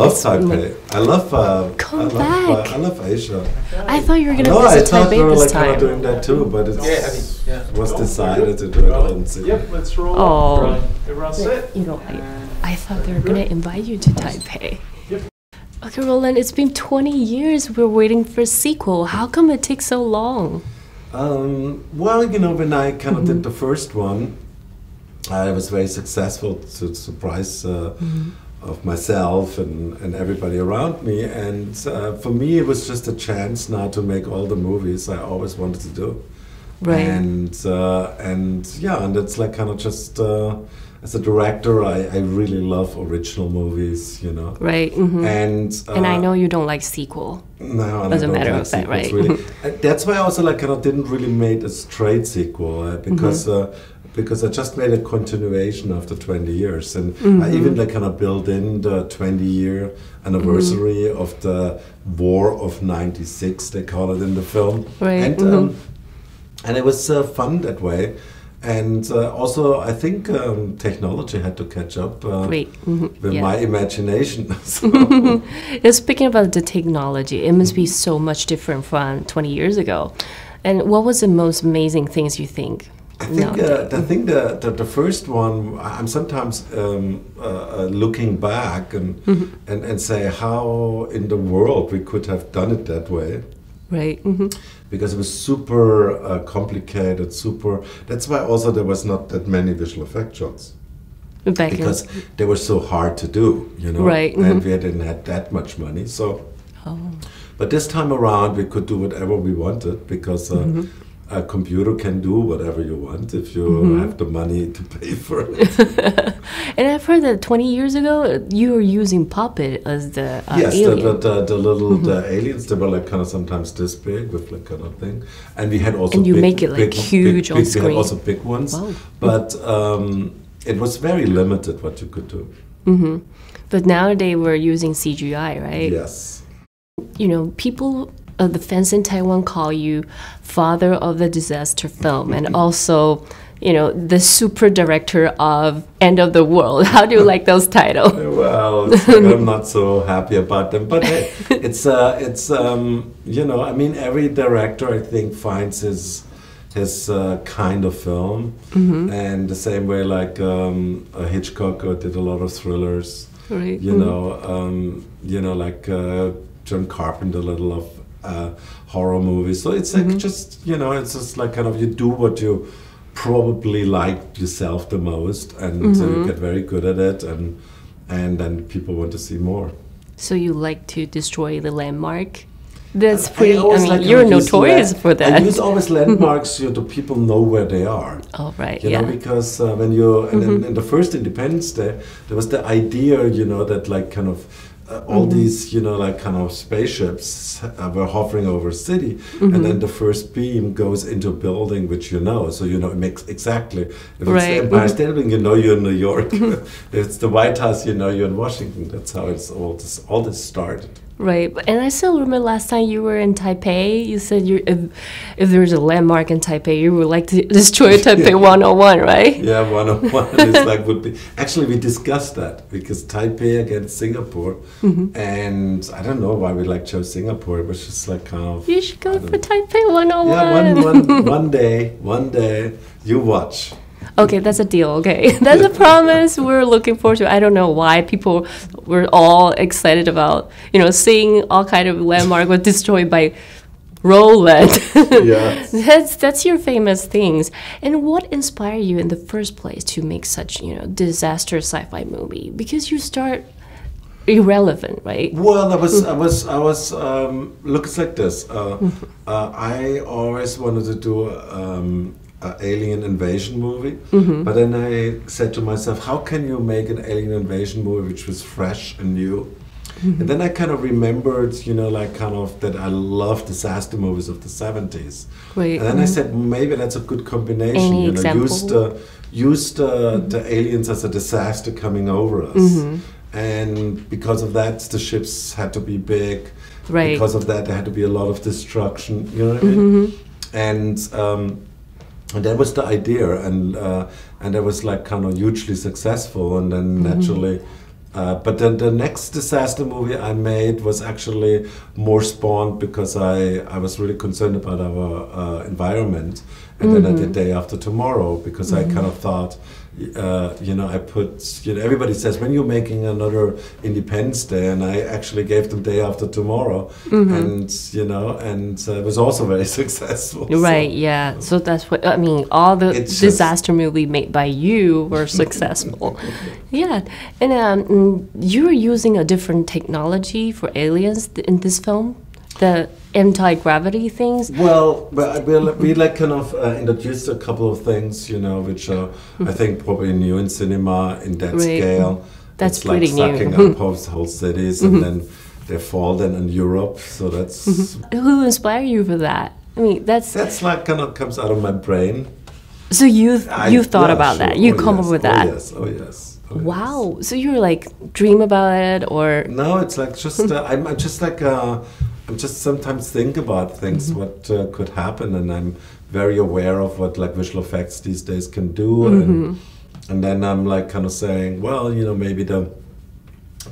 love Taipei. I love. Come back. I love Asia. I thought you were gonna No, I visit thought we Taipei were this like kind time. of doing that too, but it was decided to do it on Zoom. Yep, let's roll. Oh. Everyone sit. You know, I thought they were gonna invite you to Taipei. Yep. Okay, Roland, it's been 20 years. We're waiting for a sequel. How come it takes so long? Well, you know, when I kind of did the first one, I was very successful to the surprise of myself and everybody around me. And for me, it was just a chance now to make all the movies I always wanted to do. Right. And yeah, and it's like kind of just as a director, I really love original movies, you know. Right. And I know you don't like sequel. No, as a matter of fact, right? Really. That's why I also like kind of didn't really make a straight sequel because I just made a continuation after 20 years, and I even like kind of built in the 20-year anniversary of the War of '96. They call it in the film, Right. And it was fun that way. And also, I think technology had to catch up with my imagination. So. Speaking about the technology, it must be so much different from 20 years ago. And what was the most amazing things you think? I think the first one, I'm sometimes looking back and say how in the world we could have done it that way. Right. Because it was super complicated, that's why also there was not that many visual effect shots. Because they were so hard to do, you know. Right. And we didn't have that much money, so. But this time around we could do whatever we wanted because a computer can do whatever you want if you have the money to pay for it. And I've heard that 20 years ago you were using Puppet as the alien. Yes, the little aliens, they were like kind of sometimes this big with like kind of thing. And we had also and you make it like huge on screen. We had also big ones, wow. But it was very limited what you could do. But nowadays we're using CGI, right? Yes. You know, people, the fans in Taiwan call you father of the disaster film and also, you know, the super director of End of the World. How do you like those titles? Well, I'm not so happy about them, but hey, it's you know, I mean, every director I think finds his kind of film, and the same way like Hitchcock did a lot of thrillers. Right. You know, like John Carpenter, a little of horror movies. So it's like just, you know, it's just like kind of you do what you probably like yourself the most, and you get very good at it, and then people want to see more. So you like to destroy the landmark? That's pretty. I mean, like you're notorious for that. I use always landmarks so the people know where they are. Oh, right. You know, because when you in the first Independence Day, there was the idea, you know, that like kind of all these, you know, like kind of spaceships were hovering over a city, and then the first beam goes into a building which you know, so you know it makes exactly. If it's the Empire State Building, you know you're in New York. If it's the White House, you know you're in Washington. That's how it's all this started. Right, and I still remember last time you were in Taipei, you said if there's a landmark in Taipei, you would like to destroy Taipei 101, right? Yeah, 101 is like would be. Actually, we discussed that because Taipei against Singapore, and I don't know why we like chose Singapore. It was just like kind of. You should go for Taipei 101. Yeah, one day, you watch. Okay, that's a deal, okay. That's a promise we're looking forward to. I don't know why people were all excited about, you know, seeing all kind of landmark was destroyed by Roland. Yeah. That's your famous things. And what inspired you in the first place to make such, you know, disaster sci-fi movie? Because you start irrelevant, right? Well, I was look, it's like this. I always wanted to do an alien invasion movie, but then I said to myself, how can you make an alien invasion movie which was fresh and new? And then I kind of remembered, you know, like kind of that I love disaster movies of the 70s. Right. And then I said, maybe that's a good combination. Any you know, example? use the aliens as a disaster coming over us. And because of that, the ships had to be big. Right. Because of that, there had to be a lot of destruction. You know what I mean? And that was the idea, and that was like kind of hugely successful. And then naturally, But then the next disaster movie I made was actually more spawned because I was really concerned about our environment. And then I did Day After Tomorrow because I kind of thought, I put, everybody says when you're making another Independence Day, and I actually gave them Day After Tomorrow, and it was also very successful. Right, so, yeah. So that's what, I mean, all the disaster movie made by you were successful. Yeah, and you were using a different technology for aliens in this film? The anti-gravity things? Well, we like kind of introduced a couple of things, which are, I think, probably new in cinema in that scale. That's it's pretty like new. sucking up whole cities, and then they fall then in Europe. So that's... Who inspired you for that? I mean, that's like kind of comes out of my brain. So you thought about that? You come up with that? Oh yes. Wow. So you were like dream about it, or no? It's like just I'm just like I'm just sometimes think about things what could happen, and I'm very aware of what like visual effects these days can do, and then I'm like kind of saying, well, maybe the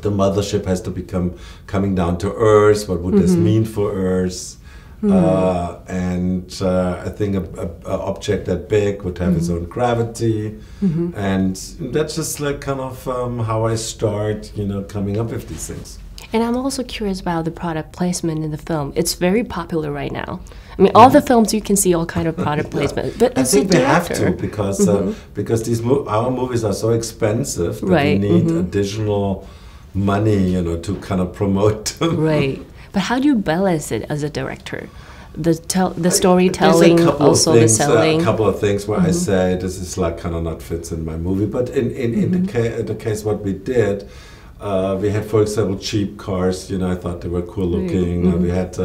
mothership has to coming down to Earth. What would this mean for Earth? And I think a object that big would have its own gravity, and that's just like kind of how I start, coming up with these things. And I'm also curious about the product placement in the film. It's very popular right now. I mean, all the films you can see all kind of product placement. But I think they have to because our movies are so expensive that we need additional money, to kind of promote them. Right. But how do you balance it as a director? The storytelling, also the selling. A couple of things where I say this is like kind of not fits in my movie. But in the case what we did, we had, for example, cheap cars. I thought they were cool looking. We had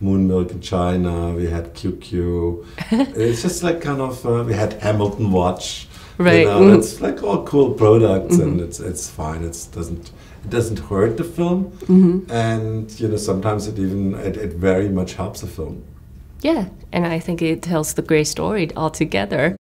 Moon Milk in China. We had QQ. It's just like kind of we had Hamilton watch. Right. It's like all cool products, and it's fine. It doesn't hurt the film, and sometimes it very much helps the film. Yeah, and I think it tells the great story altogether.